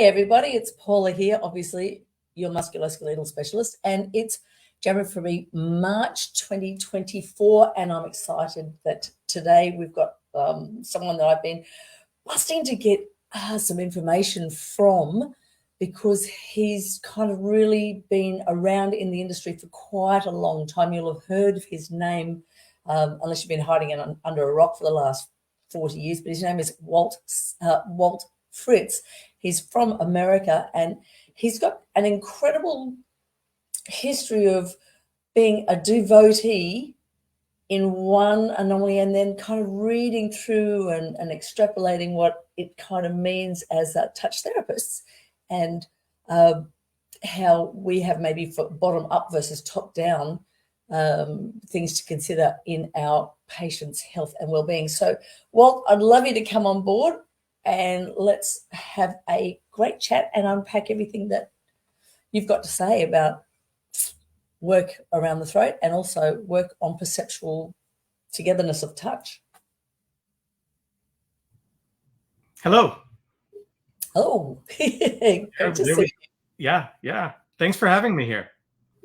Hey everybody, it's Paula here, obviously your musculoskeletal specialist, and it's January, March 2024, and I'm excited that today we've got someone that I've been busting to get some information from, because he's kind of really been around in the industry for quite a long time. You'll have heard of his name, unless you've been hiding it under a rock for the last 40 years, but his name is Walt Fritz. He's from America, and he's got an incredible history of being a devotee in one anomaly and then kind of reading through and extrapolating what it kind of means as touch therapists, and how we have maybe for bottom up versus top down things to consider in our patients' health and well-being. So, Walt, I'd love you to come on board and let's have a great chat and unpack everything that you've got to say about work around the throat and also work on perceptual togetherness of touch. Hello. Oh, great to see you. Yeah. Thanks for having me here.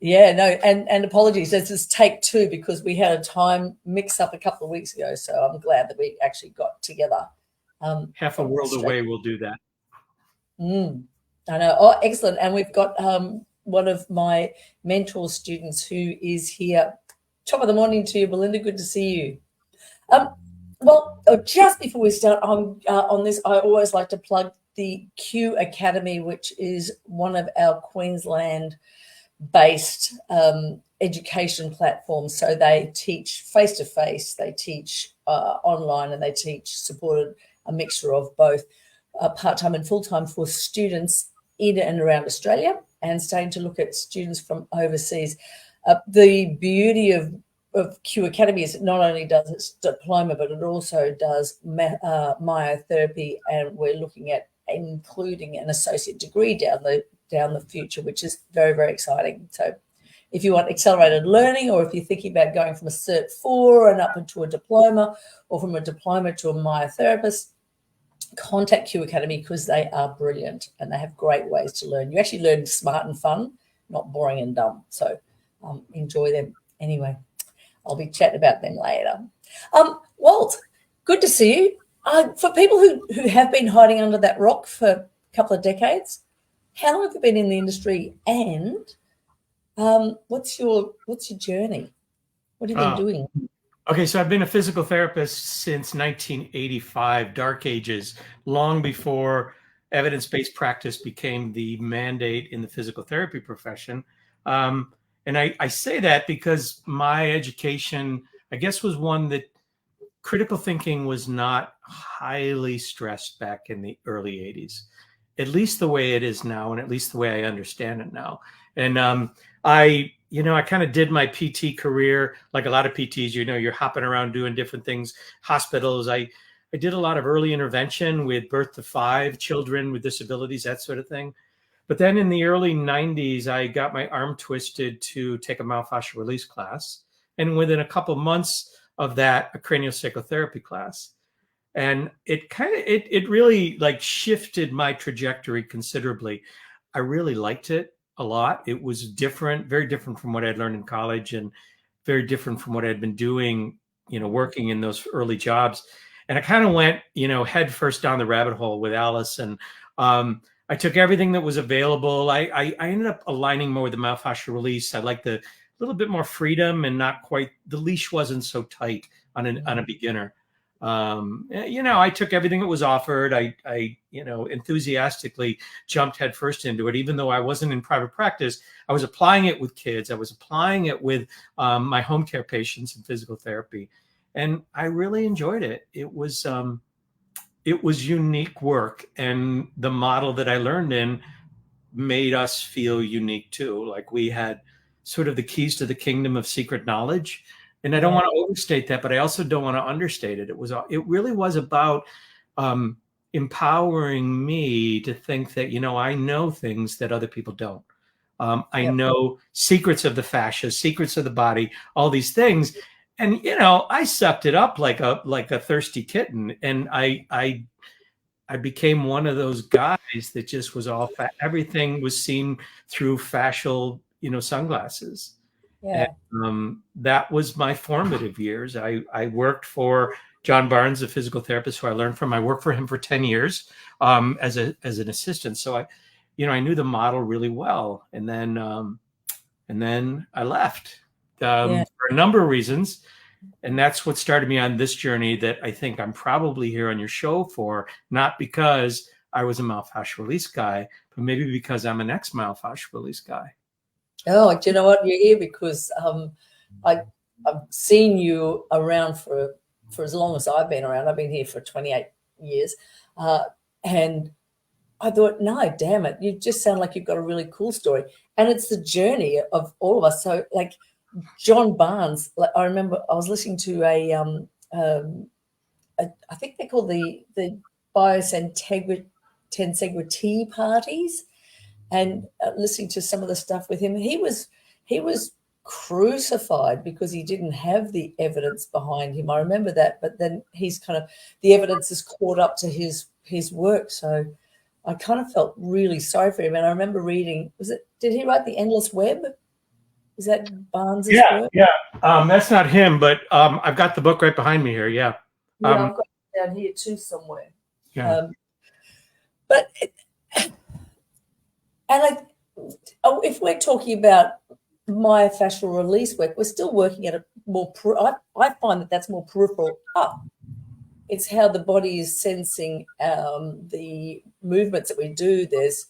Yeah, no, and apologies. This is take two because we had a time mix up a couple of weeks ago. So I'm glad that we actually got together. Half a world away, we'll do that. I know. Oh, excellent. And we've got one of my mentor students who is here. Top of the morning to you, Belinda. Good to see you. Well, just before we start on this, I always like to plug the Q Academy, which is one of our Queensland-based education platforms. So they teach face-to-face, they teach online, and they teach supported a mixture of both part-time and full-time for students in and around Australia, and starting to look at students from overseas. The beauty of Q Academy is it not only does its diploma, but it also does myotherapy, and we're looking at including an associate degree down the future, which is very, very exciting. So if you want accelerated learning, or if you're thinking about going from a Cert 4 and up into a diploma, or from a diploma to a myotherapist, contact Q Academy, because they are brilliant and they have great ways to learn. You actually learn smart and fun, not boring and dumb. So enjoy them. Anyway, I'll be chatting about them later. Walt, good to see you. For people who have been hiding under that rock for a couple of decades, how long have you been in the industry, and what's your journey? What have you been doing? Okay, so I've been a physical therapist since 1985, dark ages, long before evidence-based practice became the mandate in the physical therapy profession. And I say that because my education, I guess, was one that critical thinking was not highly stressed back in the early 80s, at least the way it is now, and at least the way I understand it now. And I kind of did my PT career like a lot of PTs. You're hopping around doing different things, hospitals. I did a lot of early intervention with birth to 5 children with disabilities, that sort of thing. But then in the early 90s, I got my arm twisted to take a myofascial release class. And within a couple months of that, a craniosacral therapy class. And it really like shifted my trajectory considerably. I really liked it a lot. It was different, very different from what I'd learned in college, and very different from what I'd been doing, working in those early jobs. And I kind of went, head first down the rabbit hole with Alice. And I took everything that was available. I ended up aligning more with the myofascial release. I liked the little bit more freedom, and not quite, the leash wasn't so tight on a beginner. I took everything that was offered. I enthusiastically jumped headfirst into it, even though I wasn't in private practice. I was applying it with kids. I was applying it with my home care patients in physical therapy, and I really enjoyed it. It was unique work, and the model that I learned in made us feel unique too. Like we had sort of the keys to the kingdom of secret knowledge. And I don't want to overstate that, but I also don't want to understate it. It really was about empowering me to think that, I know things that other people don't. I know secrets of the fascia, secrets of the body, all these things. And, I sucked it up like a thirsty kitten. And I I became one of those guys that just was all everything was seen through fascial, sunglasses. Yeah. And that was my formative years. I worked for John Barnes, a physical therapist who I learned from. I worked for him for 10 years as an assistant. So I knew the model really well. And then I left for a number of reasons. And that's what started me on this journey that I think I'm probably here on your show for, not because I was a myofascial release guy, but maybe because I'm an ex-myofascial release guy. Oh, do you know what? You're here because I've seen you around for as long as I've been around. I've been here for 28 years. And I thought, no, damn it. You just sound like you've got a really cool story. And it's the journey of all of us. So like John Barnes, like I remember I was listening to I think they're called the 𝐵𝒖𝒕𝒊𝒏𝒈 parties, and listening to some of the stuff with him. He was crucified because he didn't have the evidence behind him. I remember that, but then he's kind of, the evidence is caught up to his work. So I kind of felt really sorry for him. And I remember reading, did he write The Endless Web? Is that Barnes' work? Yeah. That's not him, but I've got the book right behind me here. Yeah. I've got it down here too somewhere. Yeah. If we're talking about myofascial release work, we're still working at a more, I find that that's more peripheral up. It's how the body is sensing the movements that we do. There's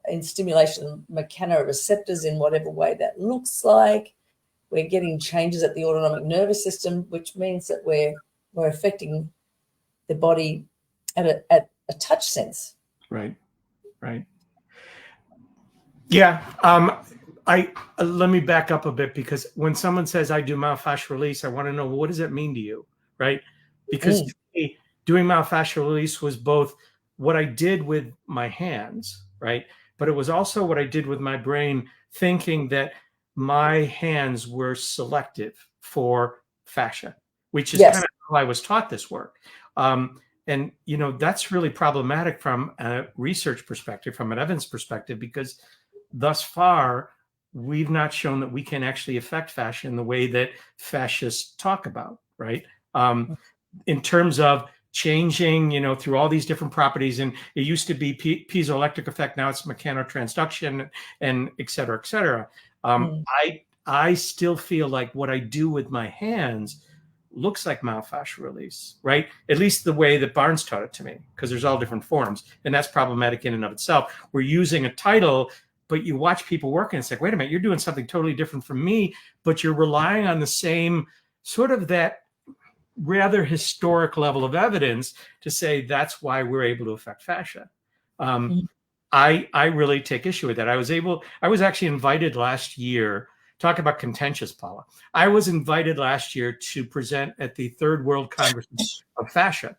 in stimulation mechanoreceptors in whatever way that looks like. We're getting changes at the autonomic nervous system, which means that we're affecting the body at a touch sense. Right. Yeah. Let me back up a bit, because when someone says I do myofascial release, I want to know, what does that mean to you, right? Because to me, doing myofascial release was both what I did with my hands, right? But it was also what I did with my brain, thinking that my hands were selective for fascia, which is kind of how I was taught this work. And, that's really problematic from a research perspective, from an evidence perspective, because thus far, we've not shown that we can actually affect fascia in the way that fascists talk about, right? In terms of changing, through all these different properties. And it used to be piezoelectric effect. Now it's mechanotransduction and et cetera, et cetera. I still feel like what I do with my hands looks like myofascial release, right? At least the way that Barnes taught it to me, because there's all different forms. And that's problematic in and of itself. We're using a title, but you watch people work and it's like, wait a minute, you're doing something totally different from me, but you're relying on the same sort of that rather historic level of evidence to say that's why we're able to affect fascia. I really take issue with that. I was actually invited last year, talk about contentious, Paula. I was invited last year to present at the Third World Congress of Fascia.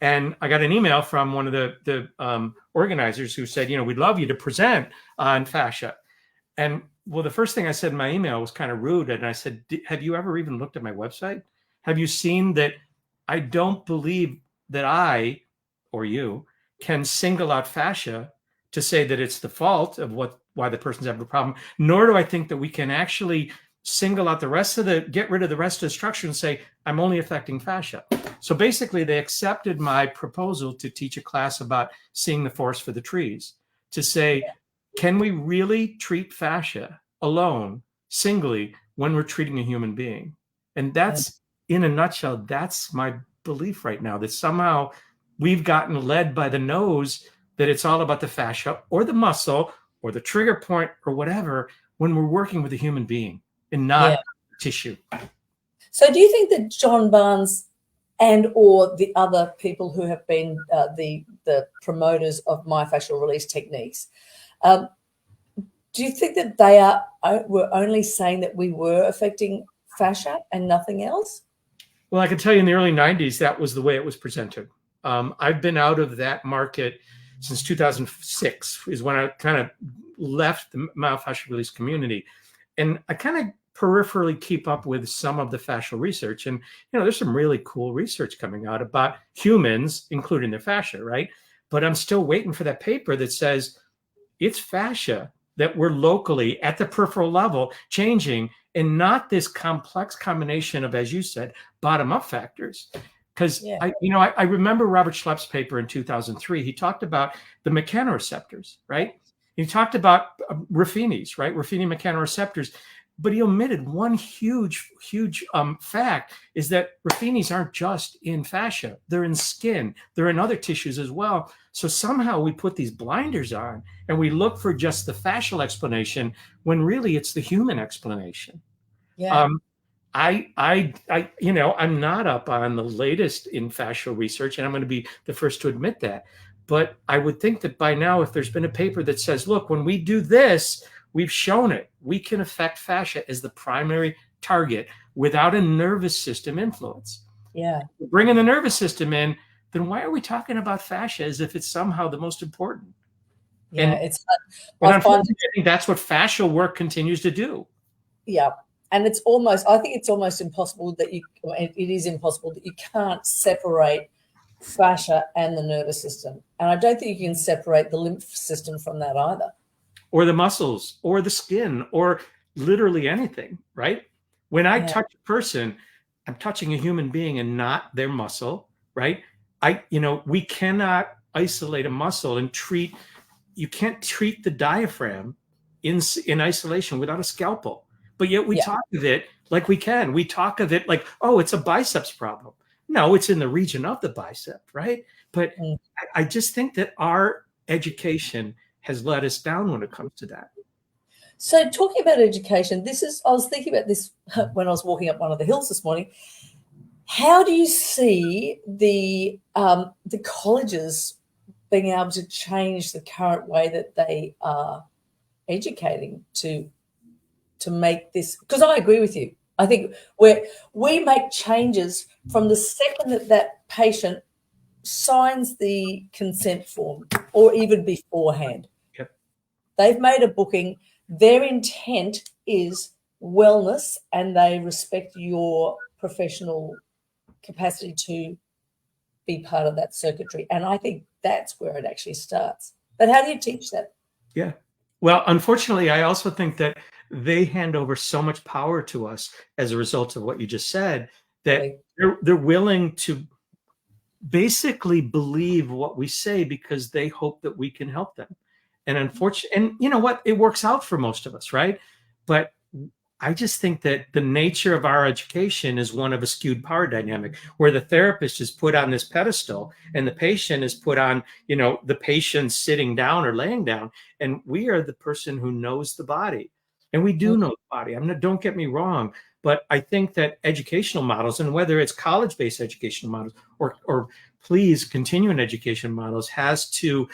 And I got an email from one of the organizers who said, we'd love you to present on fascia. And well, the first thing I said in my email was kind of rude. And I said, have you ever even looked at my website? Have you seen that I don't believe that I or you can single out fascia to say that it's the fault of why the person's having a problem, nor do I think that we can actually single out get rid of the rest of the structure and say, I'm only affecting fascia. So basically they accepted my proposal to teach a class about seeing the forest for the trees, to say, can we really treat fascia alone, singly, when we're treating a human being? And that's, in a nutshell, that's my belief right now, that somehow we've gotten led by the nose that it's all about the fascia or the muscle or the trigger point or whatever when we're working with a human being and not tissue. So do you think that John Barnes and or the other people who have been the promoters of myofascial release techniques, do you think that they were only saying that we were affecting fascia and nothing else? Well, I can tell you in the early 90s, that was the way it was presented. I've been out of that market since 2006, is when I kind of left the myofascial release community. And I kind of peripherally keep up with some of the fascial research. And, there's some really cool research coming out about humans, including their fascia, right? but I'm still waiting for that paper that says it's fascia that we're locally at the peripheral level changing, and not this complex combination of, as you said, bottom-up factors. Because I remember Robert Schlepp's paper in 2003. He talked about the mechanoreceptors, right? He talked about Ruffini's, right? Ruffini mechanoreceptors, but he omitted one huge fact, is that Ruffini's aren't just in fascia. They're in skin. They're in other tissues as well. So somehow we put these blinders on and we look for just the fascial explanation when really it's the human explanation. Yeah. I'm not up on the latest in fascial research, and I'm going to be the first to admit that. But I would think that by now, if there's been a paper that says, look, when we do this, we've shown it, we can affect fascia as the primary target without a nervous system influence. Yeah. Bringing the nervous system in, then why are we talking about fascia as if it's somehow the most important? Yeah, and unfortunately, I think that's what fascial work continues to do. Yeah. And it's almost, I think it's almost impossible that it is impossible that you can't separate fascia and the nervous system. And I don't think you can separate the lymph system from that either. Or the muscles, or the skin, or literally anything, right? When I touch a person, I'm touching a human being and not their muscle, right? We cannot isolate a muscle and you can't treat the diaphragm in isolation without a scalpel. But yet we talk of it like we can. We talk of it like, oh, it's a biceps problem. No, it's in the region of the bicep, right? But I just think that our education has let us down when it comes to that. So talking about education, I was thinking about this when I was walking up one of the hills this morning. How do you see the colleges being able to change the current way that they are educating to make this? Because I agree with you. I think we make changes from the second that patient signs the consent form, or even beforehand. Yep. They've made a booking. Their intent is wellness, and they respect your professional capacity to be part of that circuitry. And I think that's where it actually starts. But how do you teach that? Yeah. Well, unfortunately, I also think that they hand over so much power to us as a result of what you just said, that they're willing to basically believe what we say because they hope that we can help them. And unfortunately, and you know what, it works out for most of us, right? But I just think that the nature of our education is one of a skewed power dynamic, where the therapist is put on this pedestal and the patient is put on, the patient sitting down or laying down, and we are the person who knows the body. And we do know the body. Don't get me wrong, but I think that educational models, and whether it's college-based educational models or please continuing education models, has to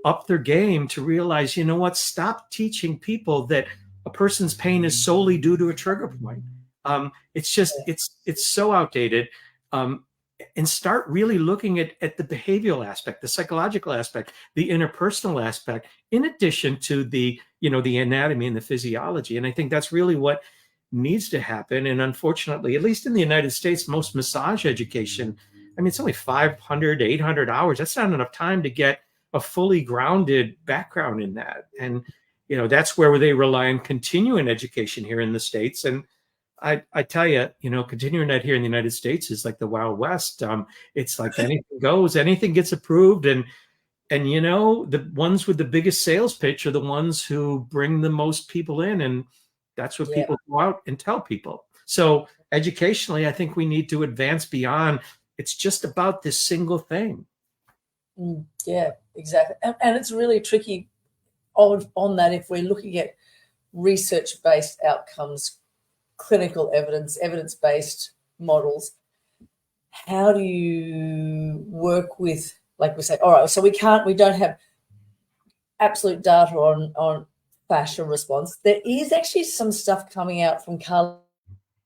up their game to realize, stop teaching people that a person's pain is solely due to a trigger point. It's just, it's so outdated. And start really looking at the behavioral aspect, the psychological aspect, the interpersonal aspect, in addition to the anatomy and the physiology. And I think that's really what needs to happen. And unfortunately, at least in the United States, most massage education, it's only 500, 800 hours. That's not enough time to get a fully grounded background in that. And, that's where they rely on continuing education here in the States. And I tell you, continuing ed here in the United States is like the Wild West. It's like anything goes, anything gets approved. And the ones with the biggest sales pitch are the ones who bring the most people in. And that's what people go out and tell people. So educationally, I think we need to advance beyond, it's just about this single thing. Yeah, exactly. And it's really tricky on that if we're looking at research-based outcomes, clinical evidence, evidence-based models. How do you work with, like we say, all right, so we don't have absolute data on fascial response. There is actually some stuff coming out from Paula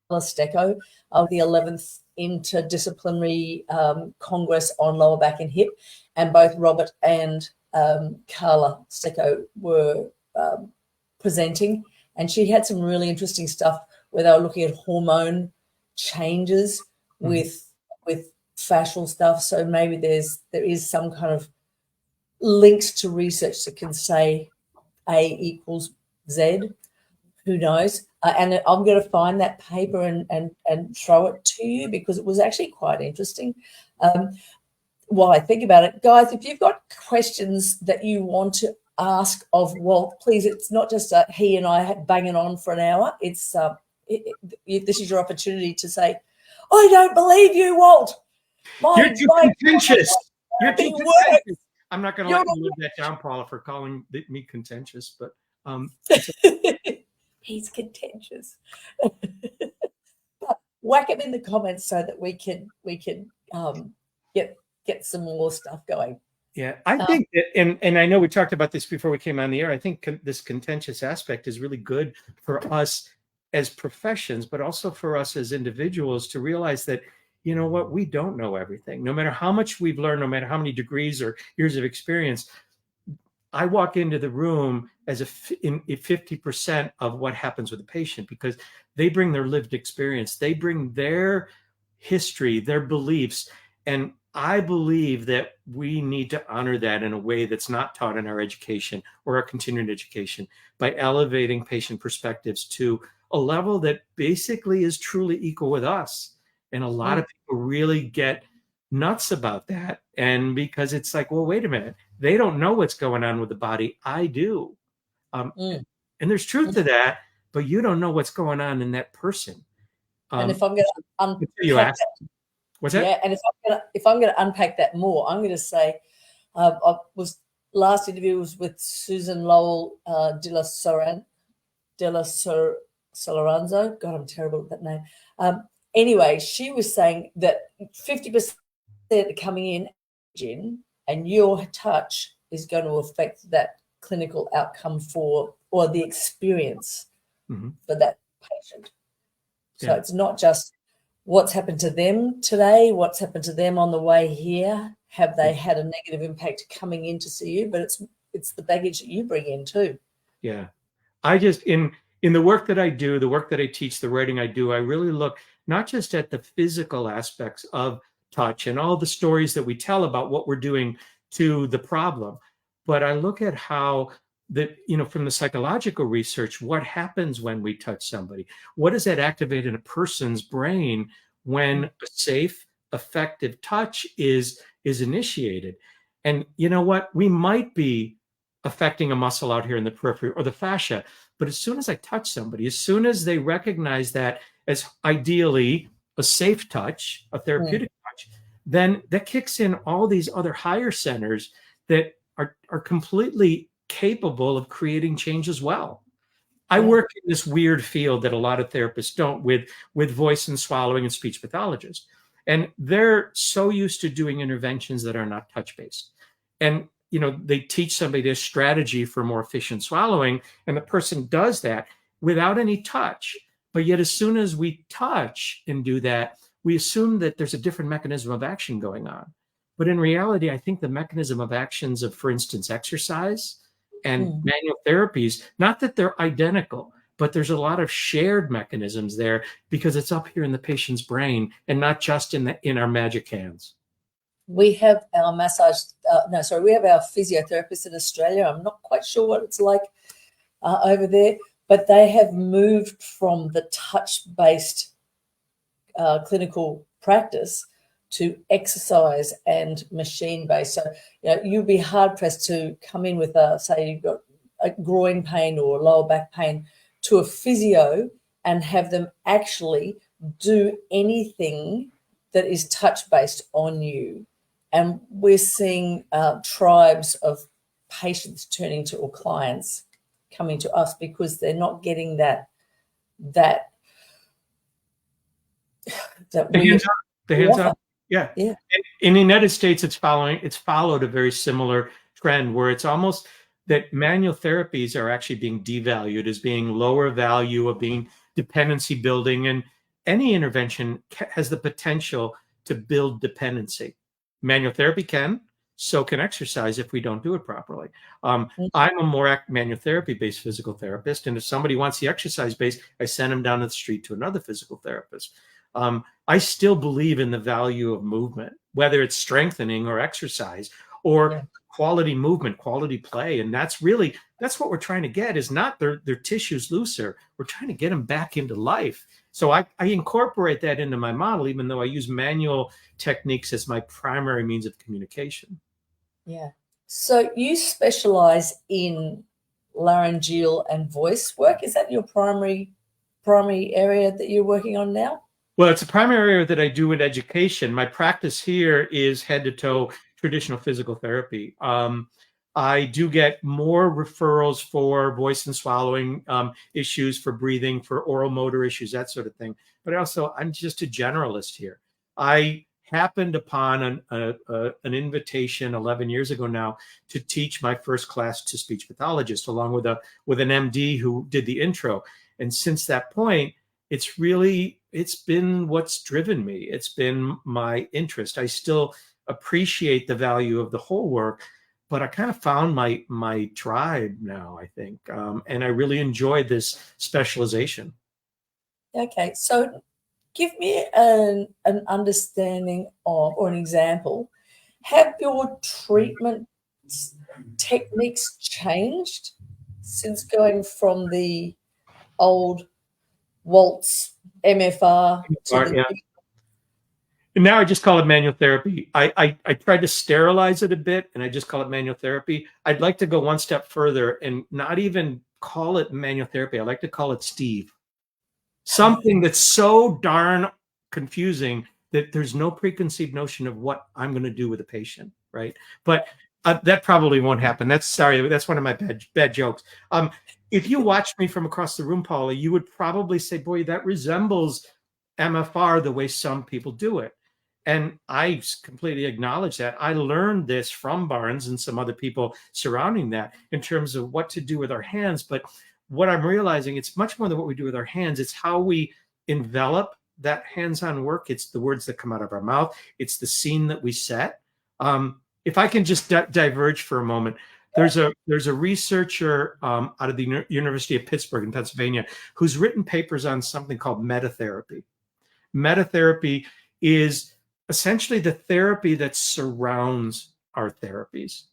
Nutting of the 11th Interdisciplinary Congress on lower back and hip, and both Robert and Paula Nutting were presenting, and she had some really interesting stuff where they were looking at hormone changes with fascial stuff. So maybe there is some kind of links to research that can say A equals Z. Who knows? And I'm going to find that paper and throw it to you, because it was actually quite interesting. While I think about it, guys, if you've got questions that you want to ask of Walt, please, it's not just he and I banging on for an hour. It's this is your opportunity to say, I don't believe you, Walt. You're too contentious. You're too contentious. I'm not going to let you live that down, Paula, for calling me contentious, but he's contentious. But whack him in the comments so that we can get some more stuff going. Yeah, I think that, and I know we talked about this before we came on the air. I think this contentious aspect is really good for us as professions, but also for us as individuals to realize that, you know what, we don't know everything. No matter how much we've learned, no matter how many degrees or years of experience, I walk into the room as 50% of what happens with the patient, because they bring their lived experience, they bring their history, their beliefs, and I believe that we need to honor that in a way that's not taught in our education or our continuing education, by elevating patient perspectives to a level that basically is truly equal with us. And a lot of people really get nuts about that. And because it's like, well, wait a minute, they don't know what's going on with the body. I do. And there's truth to that, but you don't know what's going on in that person. And if I'm going to unpack that, what's that? Yeah, and if I'm going to unpack that more, I'm going to say, last interview was with Susan Lowell de la Soloranzo. God, I'm terrible at that name. Anyway, she was saying that 50% are coming in, and your touch is going to affect that clinical outcome or the experience for that patient. So it's not just what's happened to them today, what's happened to them on the way here. Have they had a negative impact coming in to see you? But it's the baggage that you bring in too. Yeah. I just, in the work that I do, the work that I teach, the writing I do, I really look not just at the physical aspects of touch and all the stories that we tell about what we're doing to the problem, but I look at how that, from the psychological research, what happens when we touch somebody? What does that activate in a person's brain when a safe, effective touch is initiated? And you know what? We might be affecting a muscle out here in the periphery or the fascia, but as soon as I touch somebody, as soon as they recognize that as ideally a safe touch, a therapeutic touch, then that kicks in all these other higher centers that are completely capable of creating change as well. I work in this weird field that a lot of therapists don't, with voice and swallowing and speech pathologists. And they're so used to doing interventions that are not touch-based. And, they teach somebody a strategy for more efficient swallowing, and the person does that without any touch. But yet, as soon as we touch and do that, we assume that there's a different mechanism of action going on. But in reality, I think the mechanism of actions of, for instance, exercise and manual therapies, not that they're identical, but there's a lot of shared mechanisms there, because it's up here in the patient's brain and not just in our magic hands. We have our we have our physiotherapists in Australia. I'm not quite sure what it's like over there, but they have moved from the touch-based clinical practice to exercise and machine-based. So, you'd be hard-pressed to come in with say you've got a groin pain or lower back pain to a physio and have them actually do anything that is touch-based on you. And we're seeing tribes of patients turning to, or clients coming to us, because they're not getting that the hands up. Yeah. In the United States, it's followed a very similar trend, where it's almost that manual therapies are actually being devalued as being lower value, of being dependency building, and any intervention has the potential to build dependency. Manual therapy can, so can exercise if we don't do it properly. I'm a more manual therapy-based physical therapist, and if somebody wants the exercise-based, I send them down the street to another physical therapist. I still believe in the value of movement, whether it's strengthening or exercise or quality movement, quality play. And that's what we're trying to get, is not their tissues looser. We're trying to get them back into life. So I incorporate that into my model, even though I use manual techniques as my primary means of communication. Yeah. So you specialize in laryngeal and voice work. Is that your primary area that you're working on now? Well, it's a primary area that I do in education. My practice here is head to toe traditional physical therapy. I do get more referrals for voice and swallowing issues, for breathing, for oral motor issues, that sort of thing. But also, I'm just a generalist here. I happened upon an invitation 11 years ago now to teach my first class to speech pathologists, along with an MD who did the intro. And since that point, it's been what's driven me. It's been my interest. I still appreciate the value of the whole work, but I kind of found my tribe now, I think. And I really enjoy this specialization. Okay, so give me an understanding of, or an example. Have your treatment techniques changed since going from the old Walt's MFR to the And now I just call it manual therapy. I tried to sterilize it a bit, and I just call it manual therapy. I'd like to go one step further and not even call it manual therapy. I like to call it Steve. Something that's so darn confusing that there's no preconceived notion of what I'm going to do with a patient, right? But that probably won't happen. That's one of my bad jokes. If you watched me from across the room, Paula, you would probably say, boy, that resembles MFR the way some people do it. And I completely acknowledge that. I learned this from Barnes and some other people surrounding that in terms of what to do with our hands. But what I'm realizing, it's much more than what we do with our hands. It's how we envelop that hands-on work. It's the words that come out of our mouth. It's the scene that we set. If I can just diverge for a moment, there's a researcher out of the University of Pittsburgh in Pennsylvania who's written papers on something called metatherapy. Metatherapy is essentially the therapy that surrounds our therapies.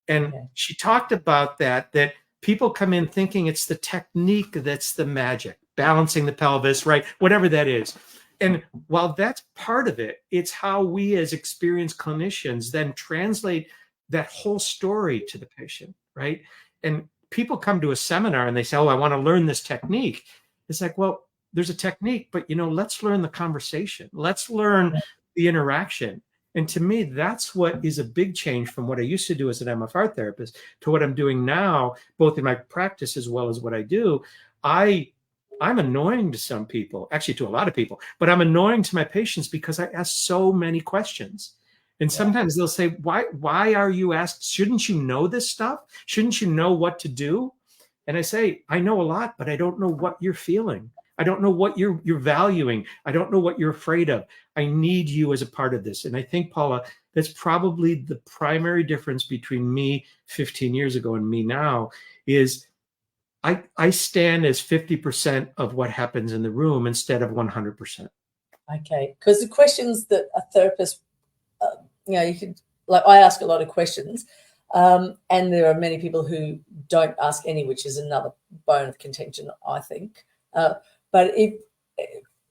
And she talked about that people come in thinking it's the technique that's the magic, balancing the pelvis, right? Whatever that is. And while that's part of it, it's how we as experienced clinicians then translate that whole story to the patient, right? And people come to a seminar and they say, oh, I want to learn this technique. It's like, well, there's a technique, but let's learn the conversation. Let's learn the interaction. And to me, that's what is a big change from what I used to do as an MFR therapist to what I'm doing now, both in my practice as well as what I do. I'm annoying to some people, actually to a lot of people, but I'm annoying to my patients because I ask so many questions. And sometimes they'll say, why are you asked? Shouldn't you know this stuff? Shouldn't you know what to do? And I say, I know a lot, but I don't know what you're feeling. I don't know what you're valuing. I don't know what you're afraid of. I need you as a part of this. And I think, Paula, that's probably the primary difference between me 15 years ago and me now is I stand as 50% of what happens in the room instead of 100%. Okay, because the questions that a therapist, you could, like, I ask a lot of questions, and there are many people who don't ask any, which is another bone of contention, I think. But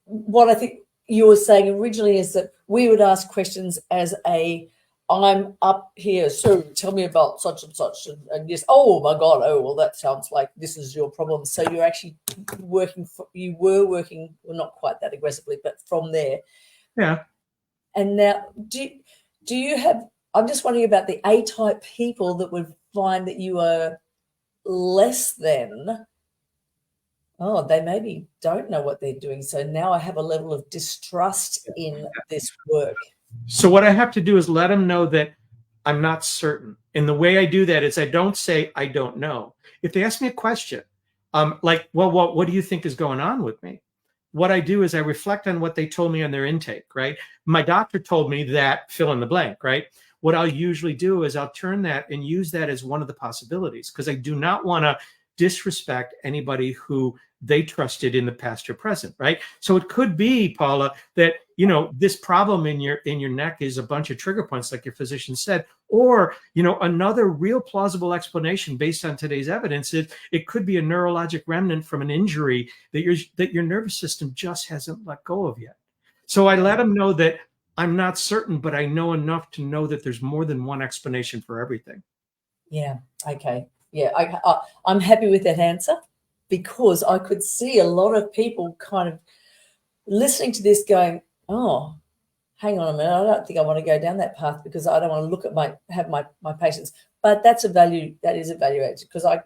what I think you were saying originally is that we would ask questions as I'm up here, so tell me about such and such, and yes, oh my God, oh well, that sounds like this is your problem. So you're actually you were working, well, not quite that aggressively, but from there. Yeah. And now, do you have? I'm just wondering about the A-type people that would find that you are less than. Oh, they maybe don't know what they're doing. So now I have a level of distrust in this work. So what I have to do is let them know that I'm not certain. And the way I do that is I don't say, I don't know. If they ask me a question, like, well, what do you think is going on with me? What I do is I reflect on what they told me on their intake, right? My doctor told me that, fill in the blank, right? What I'll usually do is I'll turn that and use that as one of the possibilities, because I do not want to disrespect anybody who they trusted in the past or present, right? So it could be, Paula, that, you know, this problem in your neck is a bunch of trigger points, like your physician said, or, you know, another real plausible explanation based on today's evidence is it could be a neurologic remnant from an injury that your nervous system just hasn't let go of yet. So I let them know that I'm not certain, but I know enough to know that there's more than one explanation for everything. Yeah. Okay. Yeah. I'm happy with that answer, because I could see a lot of people kind of listening to this going, oh, hang on a minute, I don't think I want to go down that path because I don't want to look at my patients. But that is a value added, because I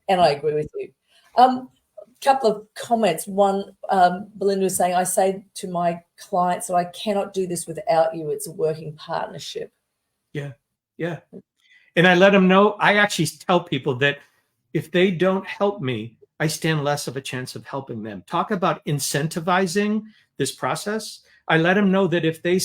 agree with you. Couple of comments. One, Belinda was saying, I say to my clients that I cannot do this without you. It's a working partnership. Yeah. Yeah. And I let them know, I actually tell people that if they don't help me, I stand less of a chance of helping them. Talk about incentivizing this process. I let them know that if they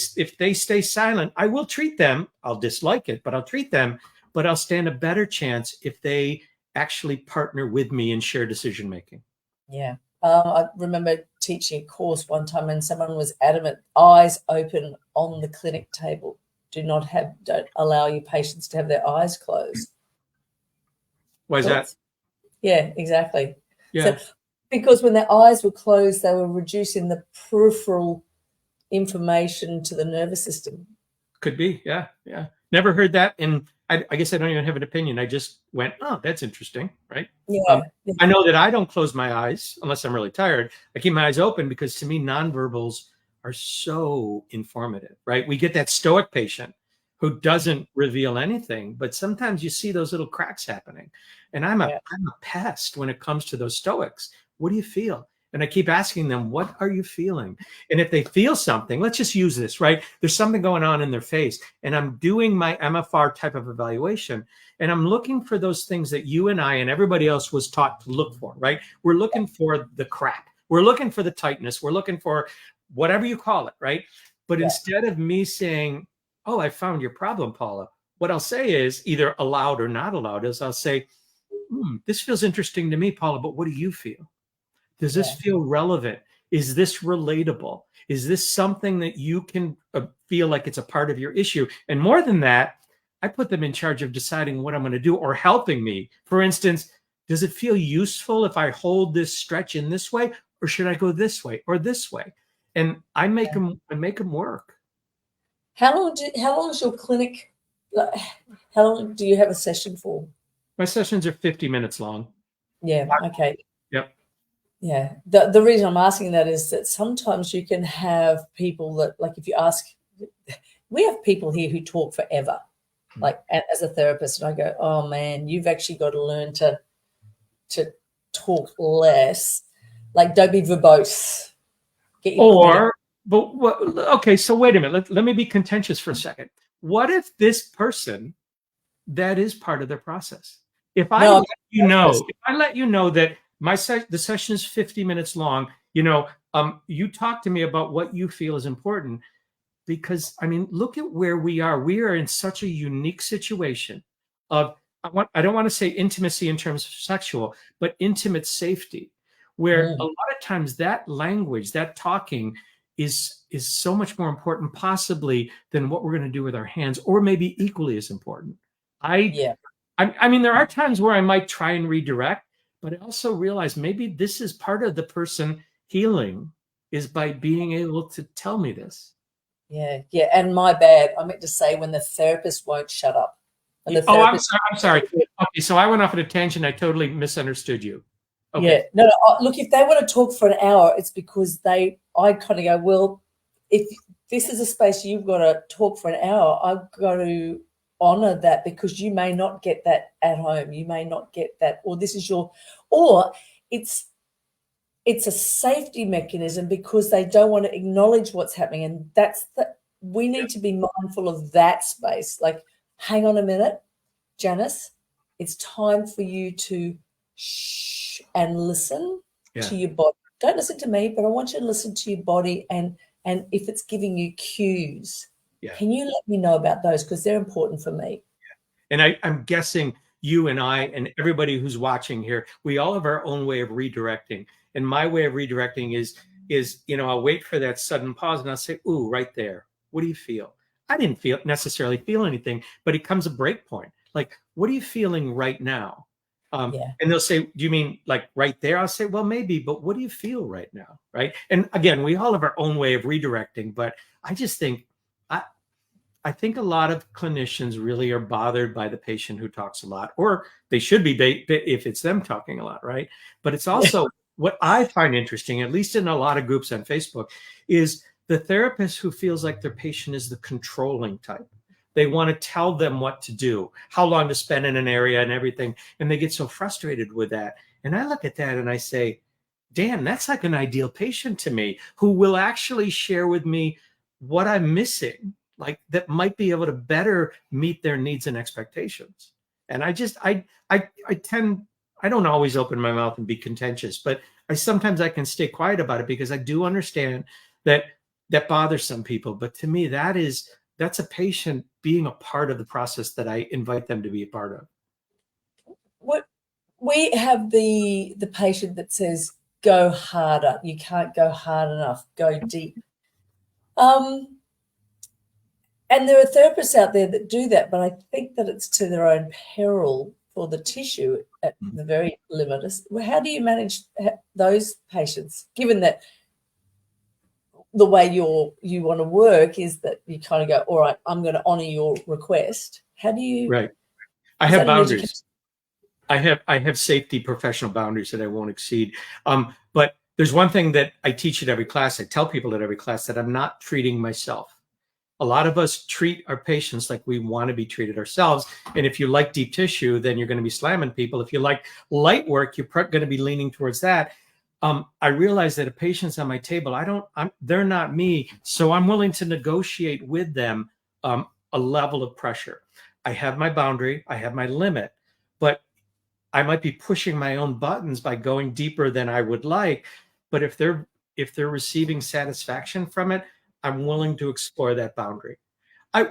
stay silent, I will treat them. I'll dislike it, but I'll treat them. But I'll stand a better chance if they actually partner with me in shared decision making. Yeah. I remember teaching a course one time and someone was adamant, eyes open on the clinic table. Don't allow your patients to have their eyes closed. Why is that? Yeah, exactly. Yeah. So, because when their eyes were closed, they were reducing the peripheral information to the nervous system. Could be. Yeah. Yeah. Never heard that. And I guess I don't even have an opinion. I just went, oh, that's interesting. Right. Yeah. I know that I don't close my eyes unless I'm really tired. I keep my eyes open because to me, nonverbals are so informative, right? We get that stoic patient who doesn't reveal anything, but sometimes you see those little cracks happening. And I'm a pest when it comes to those stoics. What do you feel? And I keep asking them, what are you feeling? And if they feel something, let's just use this, right? There's something going on in their face. And I'm doing my MFR type of evaluation. And I'm looking for those things that you and I and everybody else was taught to look for, right? We're looking for the crack. We're looking for the tightness. We're looking for whatever you call it, right? But instead of me saying, oh, I found your problem, Paula, what I'll say is either aloud or not aloud is I'll say, this feels interesting to me, Paula, but what do you feel? Does this feel relevant? Is this relatable? Is this something that you can feel like it's a part of your issue? And more than that, I put them in charge of deciding what I'm going to do or helping me. For instance, does it feel useful if I hold this stretch in this way, or should I go this way or this way? And I make them work. How long is your clinic? How long do you have a session for? My sessions are 50 minutes long. Yeah. Okay. Yep. Yeah. The reason I'm asking that is that sometimes you can have people that, like, if you ask, we have people here who talk forever, like as a therapist, and I go, oh man, you've actually got to learn to talk less. Like, don't be verbose. Okay, so wait a minute. Let me be contentious for a second. What if this person, that is part of their process? If I let you know that the session is 50 minutes long, you talk to me about what you feel is important, because I mean, look at where we are. We are in such a unique situation of, I don't want to say intimacy in terms of sexual, but intimate safety, where a lot of times that language, that talking is so much more important possibly than what we're going to do with our hands, or maybe equally as important. I mean, there are times where I might try and redirect, but I also realize maybe this is part of the person healing, is by being able to tell me this. Yeah. And my bad. I meant to say when the therapist won't shut up. I'm sorry. Okay, so I went off at a tangent. I totally misunderstood you. Okay. Yeah. No, look, if they want to talk for an hour, it's because I kind of go, well, if this is a space you've got to talk for an hour, I've got to honor that, because you may not get that at home. You may not get that, or it's a safety mechanism because they don't want to acknowledge what's happening. And we need to be mindful of that space. Like, hang on a minute, Janice, it's time for you to shh and listen to your body. Don't listen to me, but I want you to listen to your body. And if it's giving you cues, can you let me know about those? Because they're important for me. And I'm guessing you and I and everybody who's watching here, we all have our own way of redirecting. And my way of redirecting is, I'll wait for that sudden pause and I'll say, ooh, right there. What do you feel? I didn't necessarily feel anything, but it comes a break point. Like, what are you feeling right now? And they'll say, do you mean like right there? I'll say, well, maybe, but what do you feel right now? Right. And again, we all have our own way of redirecting, but I just think, I think a lot of clinicians really are bothered by the patient who talks a lot, or they should be if it's them talking a lot, right? But it's also what I find interesting, at least in a lot of groups on Facebook, is the therapist who feels like their patient is the controlling type. They want to tell them what to do, how long to spend in an area and everything. And they get so frustrated with that. And I look at that and I say, damn, that's like an ideal patient to me, who will actually share with me what I'm missing, like that might be able to better meet their needs and expectations. And I don't always open my mouth and be contentious, but sometimes I can stay quiet about it, because I do understand that bothers some people. But to me, that's a patient being a part of the process that I invite them to be a part of. What we have the patient that says, go harder. You can't go hard enough. Go deep. And there are therapists out there that do that, but I think that it's to their own peril for the tissue at the very limit. How do you manage those patients, given that the way you want to work is that you kind of go, all right, I'm going to honor your request. How do you? Right. I have boundaries. I have safety professional boundaries that I won't exceed. But there's one thing that I teach at every class. I tell people at every class that I'm not treating myself. A lot of us treat our patients like we want to be treated ourselves. And if you like deep tissue, then you're going to be slamming people. If you like light work, you're going to be leaning towards that. I realize that if patients on my table, they're not me. So I'm willing to negotiate with them a level of pressure. I have my boundary, I have my limit, but I might be pushing my own buttons by going deeper than I would like. But if they're receiving satisfaction from it, I'm willing to explore that boundary.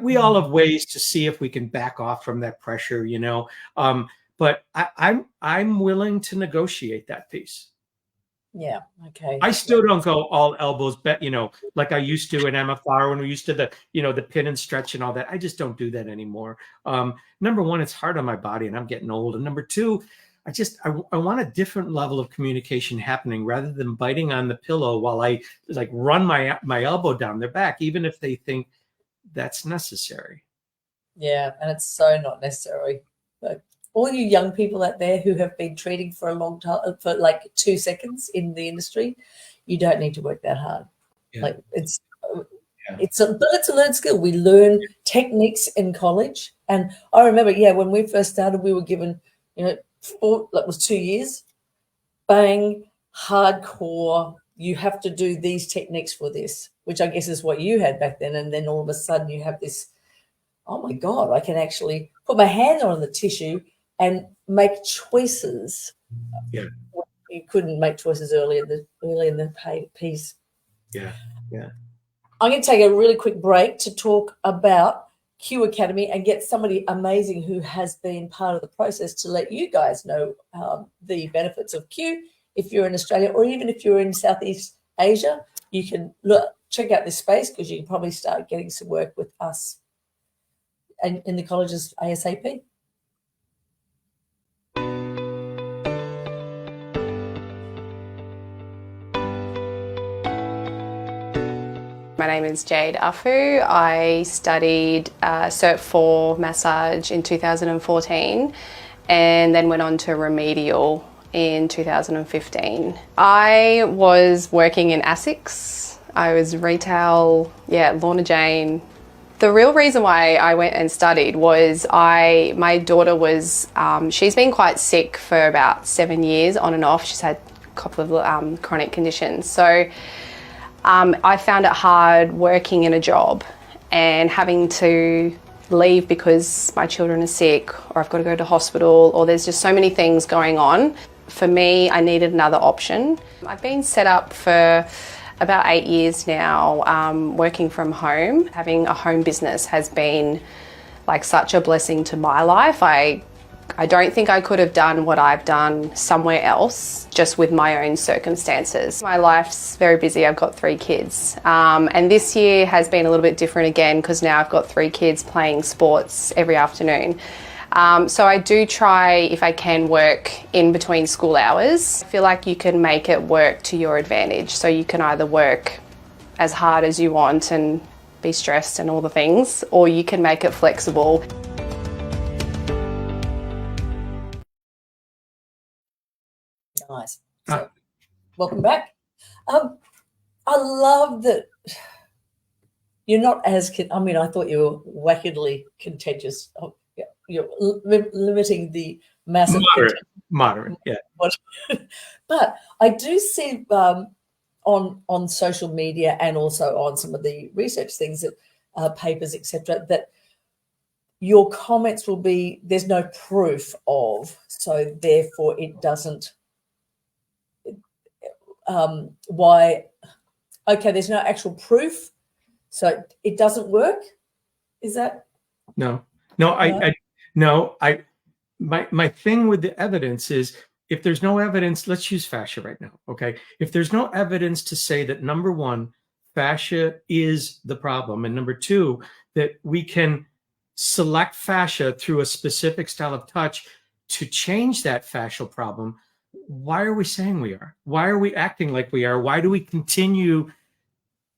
We all have ways to see if we can back off from that pressure, but I'm willing to negotiate that piece. Yeah. Okay. I still don't go all elbows, like I used to in MFR when we used to the pin and stretch and all that. I just don't do that anymore. Number one, it's hard on my body and I'm getting old. And number two, I want a different level of communication happening, rather than biting on the pillow while I like run my elbow down their back, even if they think that's necessary. Yeah, and it's so not necessary. But all you young people out there who have been treating for a long time, for like 2 seconds in the industry, you don't need to work that hard. Yeah. Like it's a learned skill. We learn techniques in college, and I remember, when we first started, we were given, that was 2 years, bang, hardcore, you have to do these techniques for this, which I guess is what you had back then. And then all of a sudden you have this, oh my God, I can actually put my hand on the tissue and make choices. Yeah. You couldn't make choices early in the piece. Yeah. Yeah. I'm going to take a really quick break to talk about 𝐞 Academy and get somebody amazing who has been part of the process to let you guys know the benefits of 𝐞. If you're in Australia, or even if you're in Southeast Asia, you can check out this space, because you can probably start getting some work with us and in the colleges ASAP. My name is 𝐐𝐸𝒂𝒂. I studied Cert 4 massage in 2014 and then went on to remedial in 2015. I was working in 𝑴𝒃𝒆. I was retail, Lorna Jane. The real reason why I went and studied was my daughter was, she's been quite sick for about 7 years on and off. She's had a couple of chronic conditions. So I found it hard working in a job and having to leave because my children are sick, or I've got to go to hospital, or there's just so many things going on. For me, I needed another option. I've been set up for about 8 years now, working from home. Having a home business has been like such a blessing to my life. I I don't think I could have done what I've done somewhere else, just with my own circumstances. My life's very busy. I've got 3 kids. And this year has been a little bit different again because now I've got 3 kids playing sports every afternoon. So I do try, if I can, work in between school hours. I feel like you can make it work to your advantage. So you can either work as hard as you want and be stressed and all the things, or you can make it flexible. Nice. So, welcome back. I love that you're not as, I mean, I thought you were wackedly contentious. Oh, yeah, you're limiting the massive. Moderate, yeah. But I do see on social media and also on some of the research things that papers, etc., that your comments will be, there's no proof of, so therefore it doesn't. Why? Okay, there's no actual proof, so it doesn't work. Is that? No. My thing with the evidence is, if there's no evidence, let's use fascia right now, okay? If there's no evidence to say that, number one, fascia is the problem, and number two, that we can select fascia through a specific style of touch to change that fascial problem, why are we saying we are? Why are we acting like we are? Why do we continue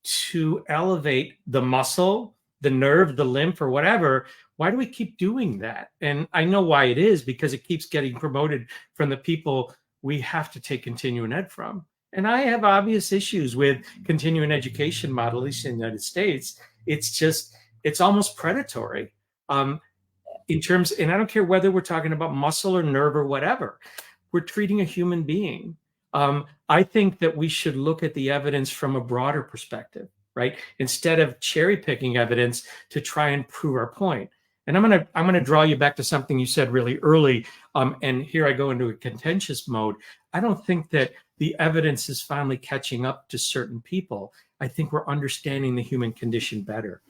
to elevate the muscle, the nerve, the lymph, or whatever? Why do we keep doing that? And I know why it is, because it keeps getting promoted from the people we have to take continuing ed from. And I have obvious issues with continuing education model, at least in the United States. It's almost predatory in terms, and I don't care whether we're talking about muscle or nerve or whatever. We're treating a human being. I think that we should look at the evidence from a broader perspective, right? Instead of cherry picking evidence to try and prove our point. And I'm gonna draw you back to something you said really early. And here I go into a contentious mode. I don't think that the evidence is finally catching up to certain people. I think we're understanding the human condition better.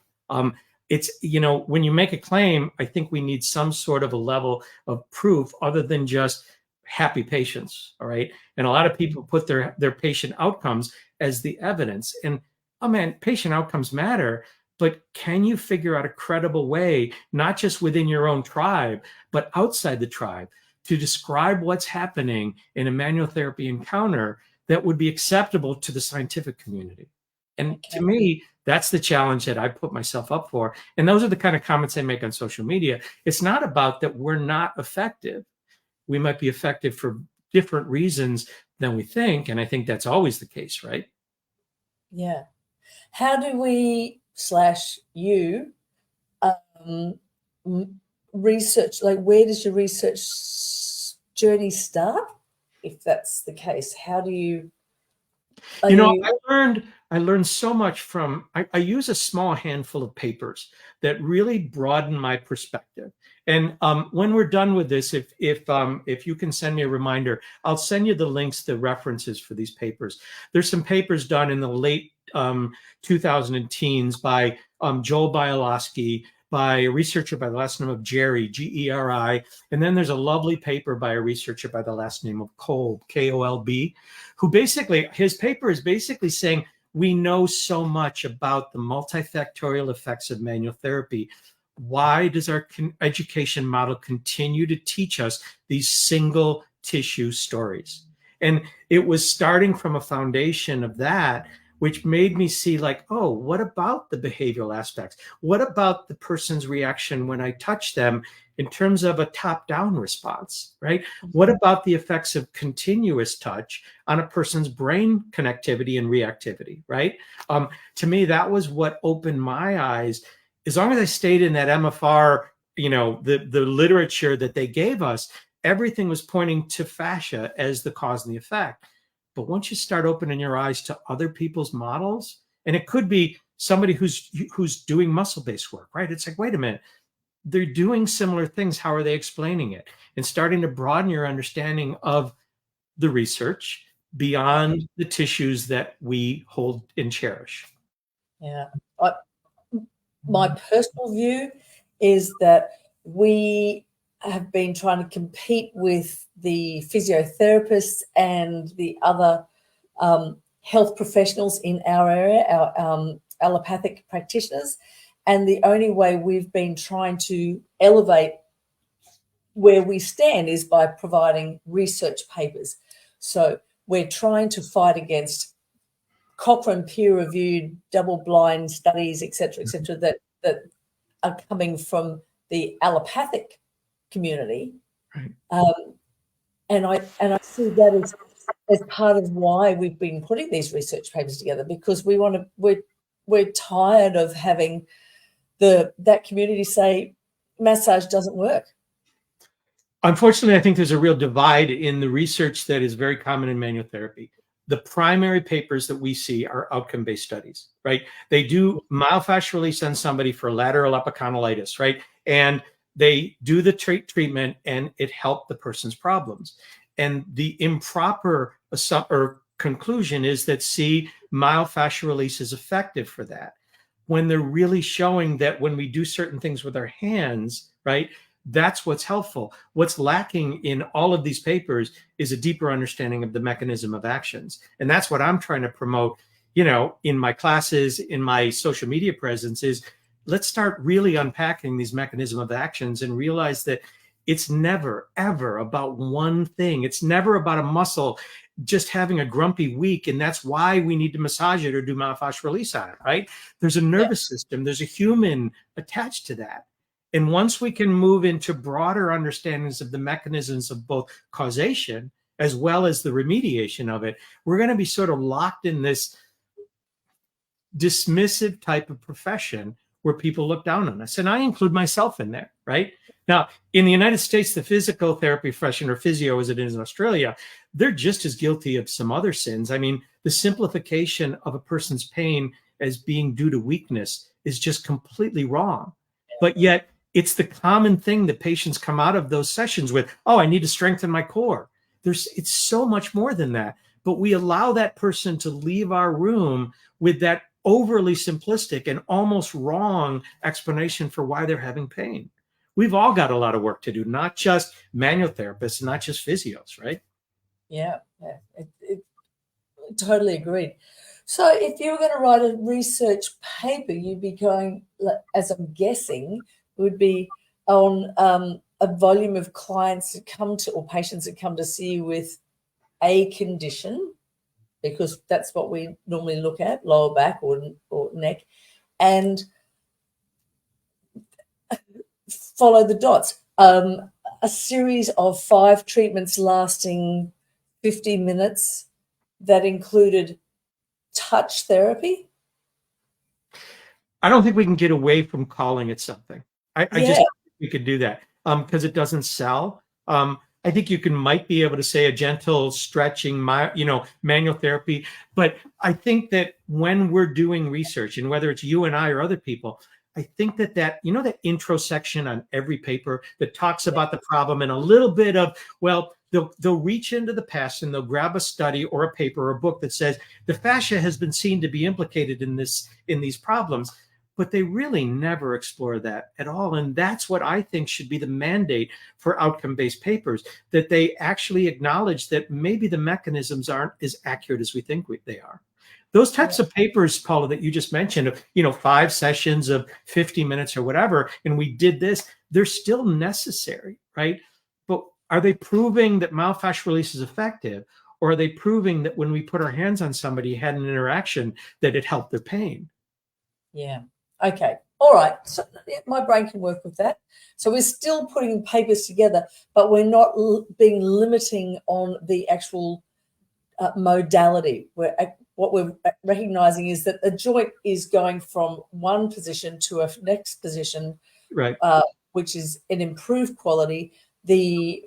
It's, you know, when you make a claim, I think we need some sort of a level of proof other than just happy patients, all right? And a lot of people put their patient outcomes as the evidence. And, oh man, patient outcomes matter, but can you figure out a credible way, not just within your own tribe, but outside the tribe, to describe what's happening in a manual therapy encounter that would be acceptable to the scientific community? And to me, that's the challenge that I put myself up for. And those are the kind of comments I make on social media. It's not about that we're not effective. We might be effective for different reasons than we think. And I think that's always the case, right? Yeah. How do we /you research, like where does your research journey start? If that's the case, how do you? I learned so much from, I use a small handful of papers that really broaden my perspective. And when we're done with this, if you can send me a reminder, I'll send you the links, the references for these papers. There's some papers done in the late 2010s by Joel Bialowski, by a researcher by the last name of Geri, G-E-R-I. And then there's a lovely paper by a researcher by the last name of Kolb, K-O-L-B, who basically, his paper is basically saying, we know so much about the multifactorial effects of manual therapy. Why does our education model continue to teach us these single tissue stories? And it was starting from a foundation of that, which made me see like, oh, what about the behavioral aspects? What about the person's reaction when I touch them in terms of a top-down response, right? What about the effects of continuous touch on a person's brain connectivity and reactivity, right? To me, that was what opened my eyes. As long as I stayed in that MFR, you know, the literature that they gave us, everything was pointing to fascia as the cause and the effect. But once you start opening your eyes to other people's models, and it could be somebody who's doing muscle-based work, right? It's like, wait a minute, they're doing similar things. How are they explaining it? And starting to broaden your understanding of the research beyond the tissues that we hold and cherish. Yeah. My personal view is that we have been trying to compete with the physiotherapists and the other health professionals in our area, our allopathic practitioners. And the only way we've been trying to elevate where we stand is by providing research papers. So we're trying to fight against Cochrane peer-reviewed double-blind studies, et cetera, that are coming from the allopathic community. Right. And I see that as part of why we've been putting these research papers together, because we're tired of having that community say massage doesn't work. Unfortunately, I think there's a real divide in the research that is very common in manual therapy. The primary papers that we see are outcome-based studies, right? They do myofascial release on somebody for lateral epicondylitis, right? And they do the treatment and it helped the person's problems. And the improper conclusion is that, see, myofascial release is effective for that, when they're really showing that when we do certain things with our hands, right, that's what's helpful. What's lacking in all of these papers is a deeper understanding of the mechanism of actions. And that's what I'm trying to promote, you know, in my classes, in my social media presence, is let's start really unpacking these mechanism of actions and realize that it's never, ever about one thing. It's never about a muscle just having a grumpy week, and that's why we need to massage it or do myofascial release on it, right? There's a nervous system, there's a human attached to that. And once we can move into broader understandings of the mechanisms of both causation as well as the remediation of it, we're going to be sort of locked in this dismissive type of profession where people look down on us. And I include myself in there, right? Now, in the United States, the physical therapy profession, or physio as it is in Australia, they're just as guilty of some other sins. I mean, the simplification of a person's pain as being due to weakness is just completely wrong. But yet, it's the common thing that patients come out of those sessions with. Oh, I need to strengthen my core. It's so much more than that. But we allow that person to leave our room with that overly simplistic and almost wrong explanation for why they're having pain. We've all got a lot of work to do, not just manual therapists, not just physios, right? Yeah. Totally agreed. So if you were going to write a research paper, you'd be going, as I'm guessing, would be on a volume of clients that come to, or patients that come to see you with a condition, because that's what we normally look at, lower back or neck, and follow the dots. A series of 5 treatments lasting 50 minutes that included touch therapy. I don't think we can get away from calling it something. I just think we could do that because it doesn't sell. I think you might be able to say a gentle stretching, manual therapy. But I think that when we're doing research, and whether it's you and I or other people, I think that intro section on every paper that talks about the problem and a little bit of, well, they'll reach into the past and they'll grab a study or a paper or a book that says the fascia has been seen to be implicated in these problems. But they really never explore that at all. And that's what I think should be the mandate for outcome-based papers, that they actually acknowledge that maybe the mechanisms aren't as accurate as we think they are. Those types of papers, Paula, that you just mentioned, 5 sessions of 50 minutes or whatever, and we did this, they're still necessary, right? But are they proving that myofascial release is effective? Or are they proving that when we put our hands on somebody, had an interaction, that it helped their pain? Yeah. Okay. All right. So my brain can work with that. So we're still putting papers together, but we're not being limiting on the actual modality. What we're recognizing is that the joint is going from one position to a next position, right? Which is an improved quality. The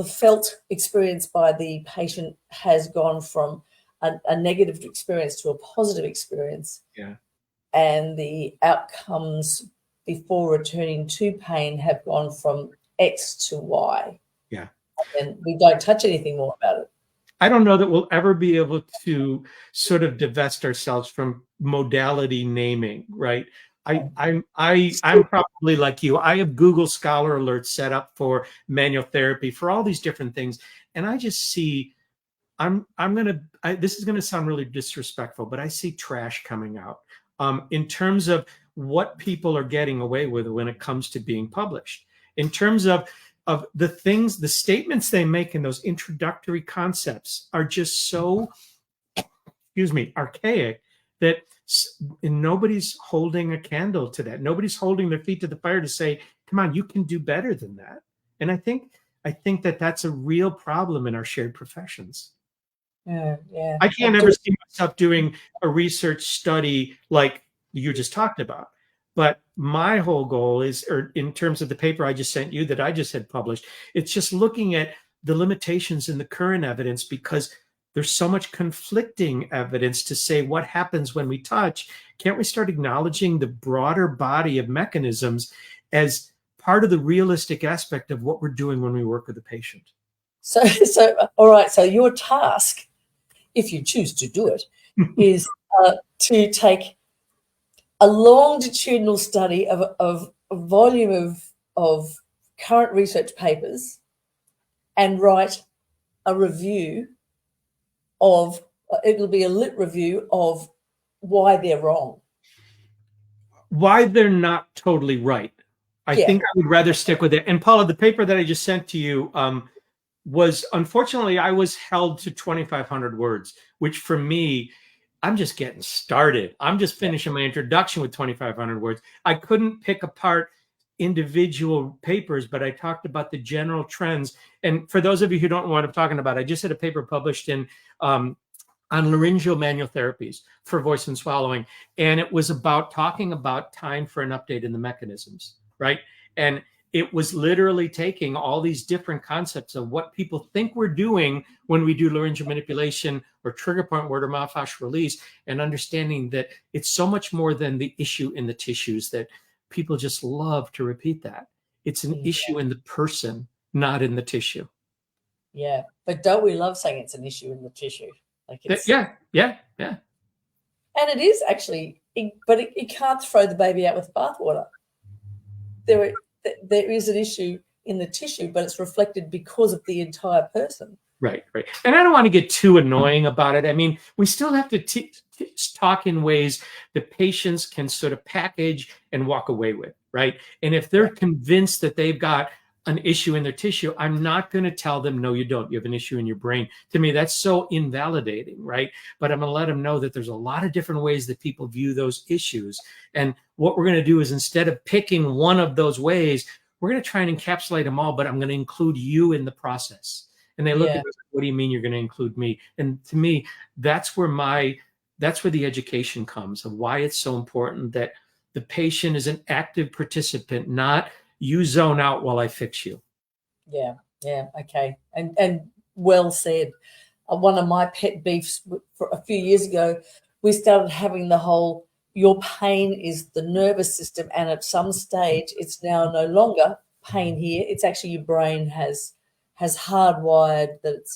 felt experience by the patient has gone from a negative experience to a positive experience. Yeah. And the outcomes before returning to pain have gone from X to Y. Yeah. And we don't touch anything more about it. I don't know that we'll ever be able to sort of divest ourselves from modality naming, right? I'm probably like you. I have Google Scholar alerts set up for manual therapy, for all these different things, and I just see. This is gonna sound really disrespectful, but I see trash coming out in terms of what people are getting away with when it comes to being published. In terms of the things, the statements they make in those introductory concepts are just so, excuse me, archaic that nobody's holding a candle to that. Nobody's holding their feet to the fire to say, come on, you can do better than that. And I think that that's a real problem in our shared professions. Yeah. I can't ever see myself doing a research study like you just talked about. But my whole goal is, or in terms of the paper I just sent you that I just had published, it's just looking at the limitations in the current evidence, because there's so much conflicting evidence to say what happens when we touch. Can't we start acknowledging the broader body of mechanisms as part of the realistic aspect of what we're doing when we work with a patient? So all right. So your task, if you choose to do it, is to take a longitudinal study of a volume of current research papers and write a review of, it'll be a lit review of why they're wrong. Why they're not totally right. I think I would rather stick with it. And Paula, the paper that I just sent to you was, unfortunately, I was held to 2,500 words, which for me, I'm just getting started. I'm just finishing my introduction with 2,500 words. I couldn't pick apart individual papers, but I talked about the general trends. And for those of you who don't know what I'm talking about, I just had a paper published in on laryngeal manual therapies for voice and swallowing. And it was about talking about time for an update in the mechanisms, right? And it was literally taking all these different concepts of what people think we're doing when we do laryngeal manipulation or trigger point word or myofascial release, and understanding that it's so much more than the issue in the tissues, that people just love to repeat that. It's an issue in the person, not in the tissue. Yeah. But don't we love saying it's an issue in the tissue? Like it's, yeah. And it is actually, but it can't throw the baby out with the bathwater. There is an issue in the tissue, but it's reflected because of the entire person. Right. And I don't want to get too annoying about it. I mean, we still have to talk in ways that patients can sort of package and walk away with, right? And if they're convinced that they've got an issue in their tissue, I'm not going to tell them, no, you don't. You have an issue in your brain. To me, that's so invalidating, right? But I'm going to let them know that there's a lot of different ways that people view those issues. And what we're going to do is, instead of picking one of those ways, we're going to try and encapsulate them all, but I'm going to include you in the process. And they look at us, what do you mean you're going to include me? And to me, that's where the education comes, of why it's so important that the patient is an active participant, not you zone out while I fix you. Yeah. Okay. And well said. One of my pet beefs for a few years ago, we started having the whole, your pain is the nervous system, and at some stage it's now no longer pain here. It's actually your brain has hardwired that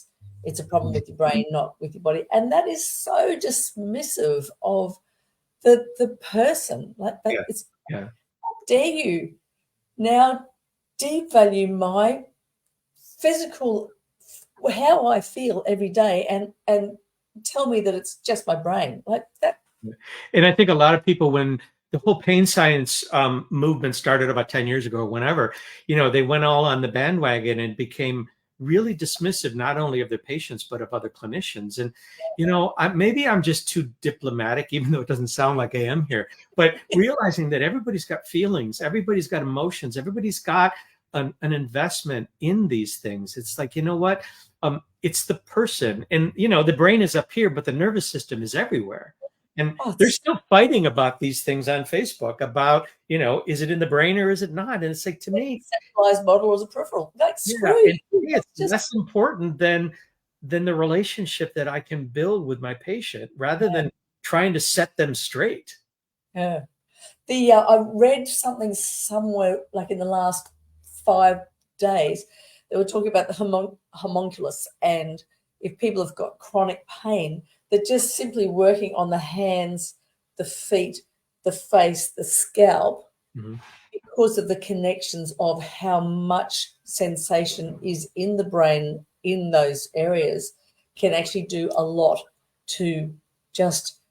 it's a problem with your brain, not with your body. And that is so dismissive of the person. Like that, how dare you now devalue my physical, how I feel every day, and tell me that it's just my brain, like that. And I think a lot of people, when the whole pain science movement started about 10 years ago or whenever, they went all on the bandwagon and became really dismissive, not only of their patients, but of other clinicians. And, maybe I'm just too diplomatic, even though it doesn't sound like I am here, but realizing that everybody's got feelings, everybody's got emotions, everybody's got an investment in these things. It's like, you know what? It's the person, and, the brain is up here, but the nervous system is everywhere. And they're still fighting about these things on Facebook about, is it in the brain or is it not? And it's like, to me, centralized model or is a peripheral? That's it's less important than the relationship that I can build with my patient, rather than trying to set them straight. Yeah. I read something somewhere, like in the last 5 days, they were talking about the homunculus, and if people have got chronic pain, that just simply working on the hands, the feet, the face, the scalp, Mhm. because of the connections of how much sensation is in the brain in those areas, can actually do a lot to just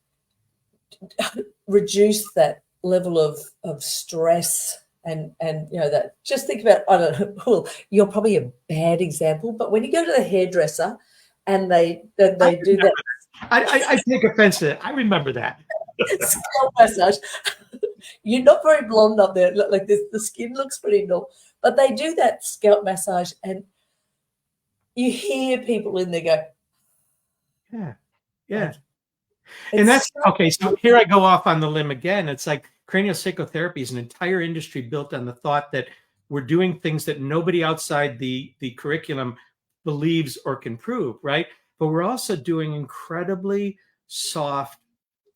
reduce that level of stress and that. Just think about, I don't know, well, you're probably a bad example, but when you go to the hairdresser and they do that I take offense to that. I remember that. scalp massage, you're not very blonde up there, like this, the skin looks pretty normal, but they do that scalp massage and you hear people in there go, Yeah. Yeah. it's And that's so okay. So here I go off on the limb again. It's like craniosacral therapy is an entire industry built on the thought that we're doing things that nobody outside the curriculum believes or can prove, right? But we're also doing incredibly soft,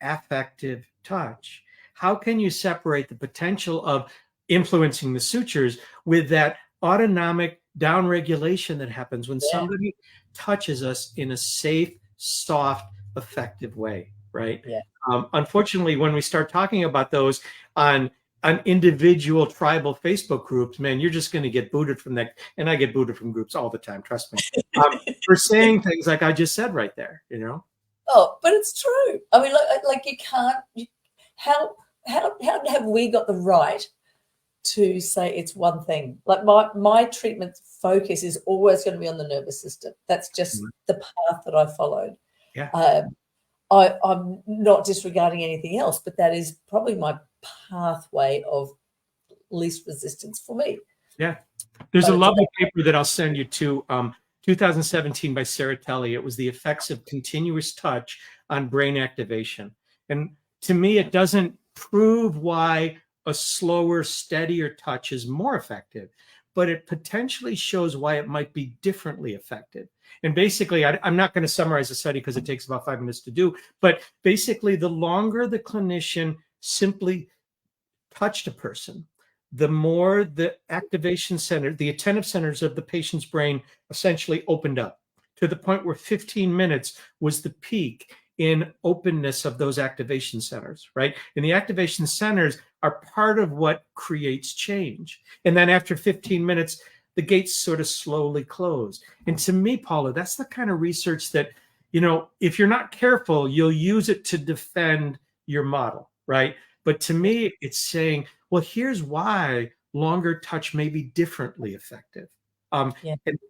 affective touch. How can you separate the potential of influencing the sutures with that autonomic downregulation that happens when somebody touches us in a safe, soft, effective way, right? Yeah. Unfortunately, when we start talking about those on individual tribal Facebook groups, man, you're just going to get booted from that. And I get booted from groups all the time, trust me, for saying things like I just said right there, you know? Oh, but it's true. I mean, like you can't. How have we got the right to say it's one thing? Like my treatment focus is always going to be on the nervous system. That's just the path that I followed. Yeah. I'm not disregarding anything else, but that is probably my pathway of least resistance for me. Yeah. There's a lovely paper that I'll send you to, 2017 by Sarah Telly. It was the effects of continuous touch on brain activation. And to me, it doesn't prove why a slower, steadier touch is more effective, but it potentially shows why it might be differently effective. And basically, I'm not going to summarize the study because it takes about 5 minutes to do, but basically the longer the clinician simply touched a person, the more the activation center, the attentive centers of the patient's brain essentially opened up to the point where 15 minutes was the peak in openness of those activation centers, right? And the activation centers are part of what creates change. And then after 15 minutes, the gates sort of slowly close. And to me, Paula, that's the kind of research that, you know, if you're not careful, you'll use it to defend your model, right? But to me, it's saying, well, here's why longer touch may be differently effective. And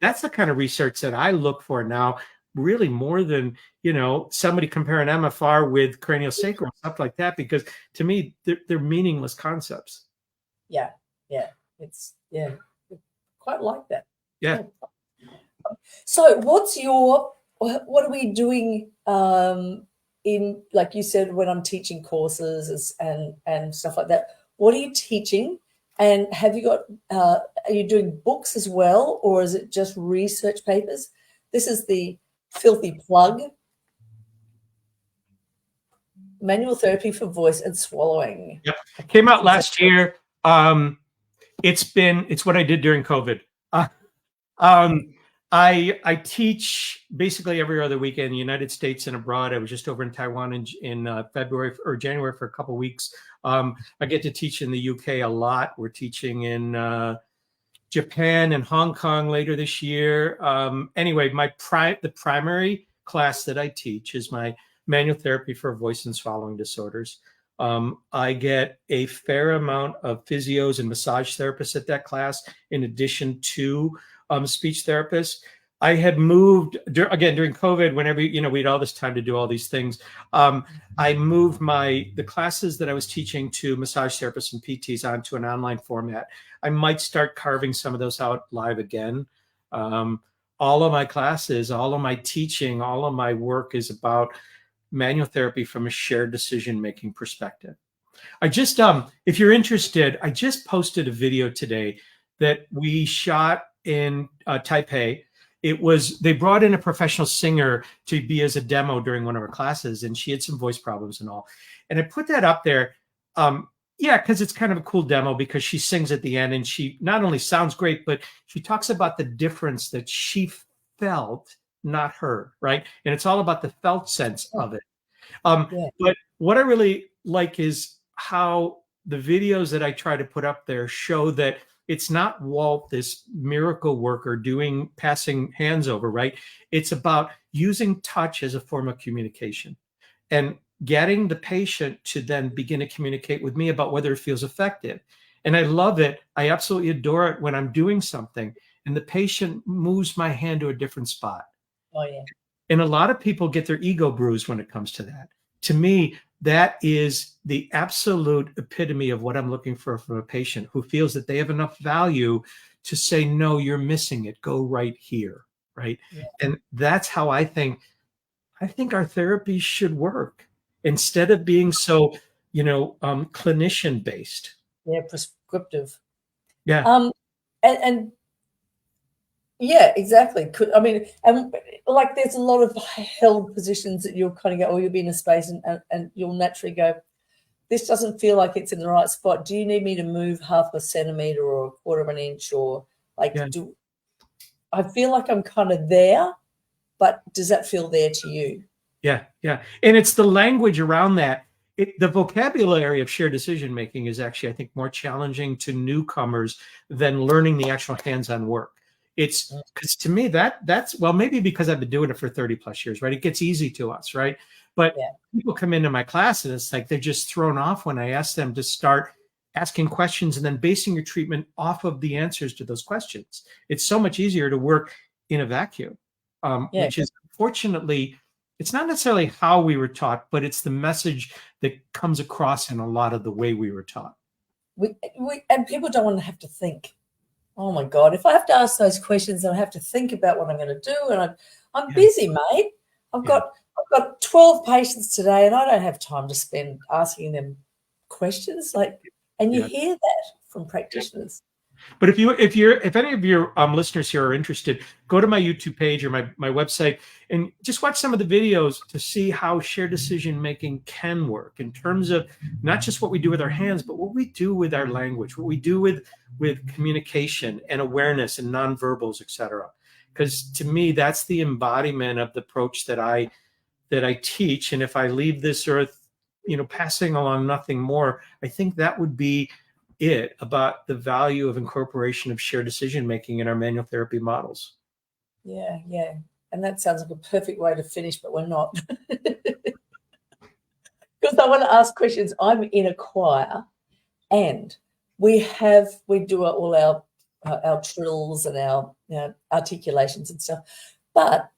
that's the kind of research that I look for now, really more than, you know, somebody comparing MFR with craniosacral, stuff like that, because to me, they're meaningless concepts. Yeah. It's quite like that. Yeah. So what are we doing in, like you said, when I'm teaching courses and stuff like that? What are you teaching? And have you got, are you doing books as well, or is it just research papers? This is the filthy plug. Manual therapy for voice and swallowing. Yep. Came out last year. It's what I did during COVID. I teach basically every other weekend in the United States and abroad. I was just over in Taiwan in February or January for a couple of weeks. I get to teach in the UK a lot. We're teaching in Japan and Hong Kong later this year. Anyway, the primary class that I teach is my manual therapy for voice and swallowing disorders. I get a fair amount of physios and massage therapists at that class, in addition to speech therapists. I had moved, again, during COVID, whenever, you know, we had all this time to do all these things. I moved the classes that I was teaching to massage therapists and PTs onto an online format. I might start carving some of those out live again. All of my classes, all of my teaching, all of my work is about manual therapy from a shared decision-making perspective. I just, if you're interested, I just posted a video today that we shot in Taipei. They brought in a professional singer to be as a demo during one of our classes, and she had some voice problems and all. And I put that up there, because it's kind of a cool demo, because she sings at the end and she not only sounds great, but she talks about the difference that she felt, not her, right? And it's all about the felt sense of it. But what I really like is how the videos that I try to put up there show that it's not Walt, this miracle worker, passing hands over, right? It's about using touch as a form of communication and getting the patient to then begin to communicate with me about whether it feels effective. And I love it. I absolutely adore it when I'm doing something and the patient moves my hand to a different spot. Oh, yeah. And a lot of people get their ego bruised when it comes to that. To me, that is the absolute epitome of what I'm looking for from a patient who feels that they have enough value to say, no, you're missing it. Go right here, right? Yeah. And that's how I think our therapy should work instead of being so, clinician based. Yeah, prescriptive. Yeah. And yeah, exactly. I mean, and like there's a lot of held positions that you'll kind of go, oh, you'll be in a space and you'll naturally go, this doesn't feel like it's in the right spot. Do you need me to move half a centimeter or a quarter of an inch or like I feel like I'm kind of there, but does that feel there to you? Yeah, yeah. And it's the language around that. The vocabulary of shared decision-making is actually, I think, more challenging to newcomers than learning the actual hands-on work. It's because to me that's well, maybe because I've been doing it for 30 plus years, right? It gets easy to us, right? But people come into my class and it's like they're just thrown off when I ask them to start asking questions and then basing your treatment off of the answers to those questions. It's so much easier to work in a vacuum, which is unfortunately, it's not necessarily how we were taught, but it's the message that comes across in a lot of the way we were taught. And people don't want to have to think. Oh my God, if I have to ask those questions and I have to think about what I'm going to do, and I'm busy, mate. I've got 12 patients today and I don't have time to spend asking them questions. And you hear that from practitioners. But if any of your listeners here are interested, go to my YouTube page or my website and just watch some of the videos to see how shared decision making can work in terms of not just what we do with our hands, but what we do with our language, what we do with communication and awareness and nonverbals, et cetera. Because to me, that's the embodiment of the approach that I teach. And if I leave this earth, passing along nothing more, I think that would be it about the value of incorporation of shared decision making in our manual therapy models. Yeah, yeah. And that sounds like a perfect way to finish, but we're not. Because I want to ask questions. I'm in a choir and we do all our trills and our articulations and stuff. But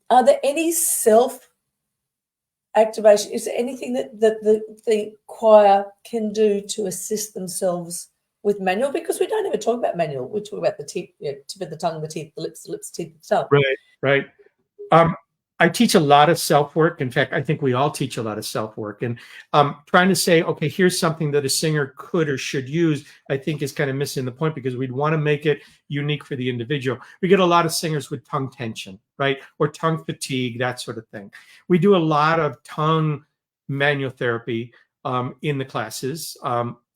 are there any self-activation? Is there anything that the choir can do to assist themselves with manual? Because we don't ever talk about manual. We talk about the tip of the tongue, the teeth, the lips, teeth, the tongue. Right. I teach a lot of self-work. In fact, I think we all teach a lot of self-work. And trying to say, okay, here's something that a singer could or should use, I think is kind of missing the point because we'd want to make it unique for the individual. We get a lot of singers with tongue tension, right? Or tongue fatigue, that sort of thing. We do a lot of tongue manual therapy in the classes,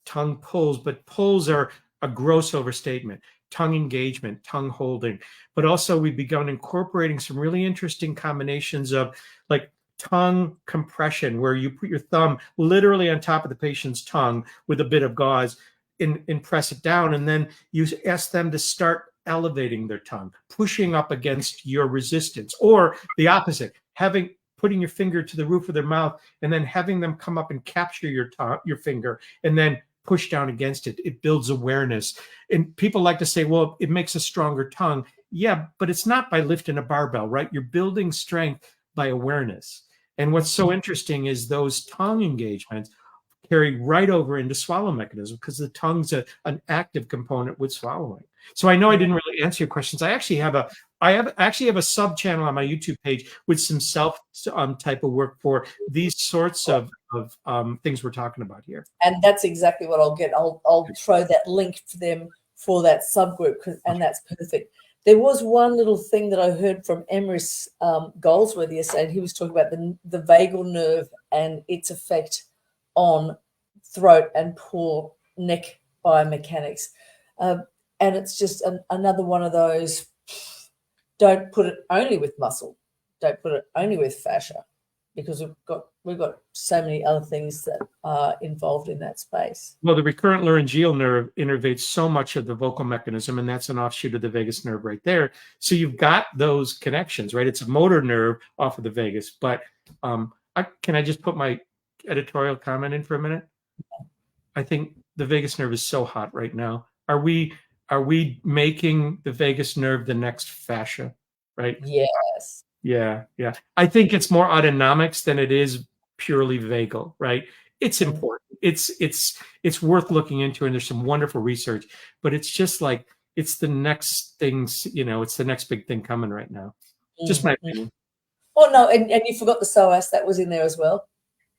tongue pulls, but pulls are a gross overstatement. Tongue engagement, tongue holding, but also we've begun incorporating some really interesting combinations of like tongue compression, where you put your thumb literally on top of the patient's tongue with a bit of gauze and press it down. And then you ask them to start elevating their tongue, pushing up against your resistance, or the opposite, putting your finger to the roof of their mouth and then having them come up and capture your finger and then push down against it. It builds awareness. And people like to say, well, it makes a stronger tongue. Yeah, but it's not by lifting a barbell, right? You're building strength by awareness. And what's so interesting is those tongue engagements carry right over into swallow mechanism because the tongue's an active component with swallowing. So I know I didn't really answer your questions. I actually have a sub channel on my YouTube page with some self type of work for these sorts of things we're talking about here. And that's exactly what I'll get. I'll throw that link to them for that subgroup, and that's perfect. There was one little thing that I heard from 𝐿 Goldsworthy yesterday. He was talking about the vagal nerve and its effect on throat and poor neck biomechanics. And it's just another one of those, don't put it only with muscle. Don't put it only with fascia, because we've got so many other things that are involved in that space. Well, the recurrent laryngeal nerve innervates so much of the vocal mechanism, and that's an offshoot of the vagus nerve right there. So you've got those connections, right? It's a motor nerve off of the vagus. But can I just put my editorial comment in for a minute? I think the vagus nerve is so hot right now. Are we making the vagus nerve the next fascia, right? Yes. Yeah. I think it's more autonomics than it is purely vagal, right? It's important. It's worth looking into, and there's some wonderful research, but it's just like, it's the next things, it's the next big thing coming right now. Just my opinion. Oh no, and you forgot the psoas that was in there as well,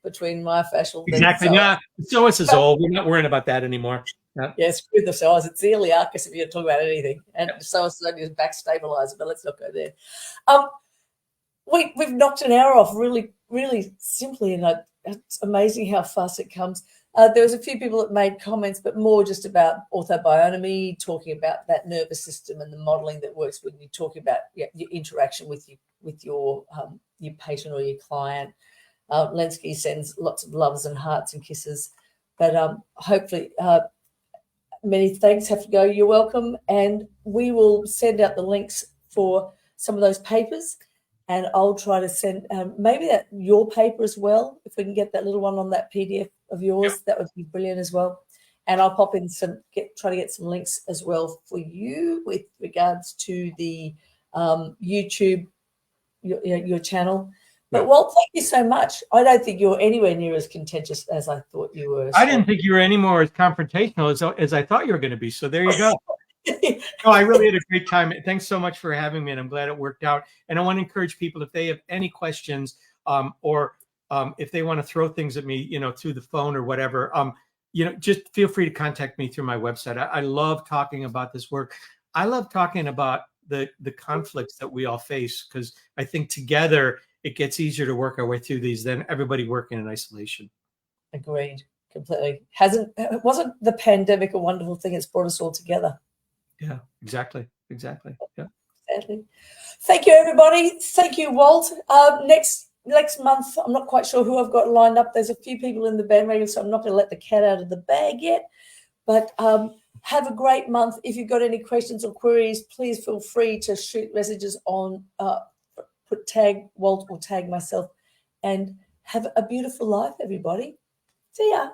between myofascial. Exactly. No, psoas is old. We're not worrying about that anymore. Yeah, screw the psoas. It's the iliacus if you're talking about anything, and psoas is only a back stabilizer. But let's not go there. We've knocked an hour off really, really simply, and it's amazing how fast it comes. There was a few people that made comments, but more just about orthobionomy, talking about that nervous system and the modelling that works when you're talking about your interaction with your patient or your client. Lenski sends lots of loves and hearts and kisses, but hopefully, many thanks have to go. You're welcome, and we will send out the links for some of those papers. And I'll try to send maybe your paper as well. If we can get that little one on that PDF of yours, that would be brilliant as well. And I'll pop in try to get some links as well for you with regards to the YouTube, your channel. But Walt, thank you so much. I don't think you're anywhere near as contentious as I thought you were. I didn't think you were any more as confrontational as I thought you were going to be. So there you go. No, I really had a great time. Thanks so much for having me, and I'm glad it worked out. And I want to encourage people, if they have any questions, or if they want to throw things at me, through the phone or whatever, just feel free to contact me through my website. I love talking about this work. I love talking about the conflicts that we all face, because I think together it gets easier to work our way through these than everybody working in isolation. Agreed, completely. Wasn't the pandemic a wonderful thing? It's brought us all together. Yeah, exactly. Yeah. Exactly. Thank you, everybody. Thank you, Walt. Next month, I'm not quite sure who I've got lined up. There's a few people in the bandwagon, so I'm not going to let the cat out of the bag yet. But have a great month. If you've got any questions or queries, please feel free to shoot messages on, tag Walt or tag myself, and have a beautiful life, everybody. See ya.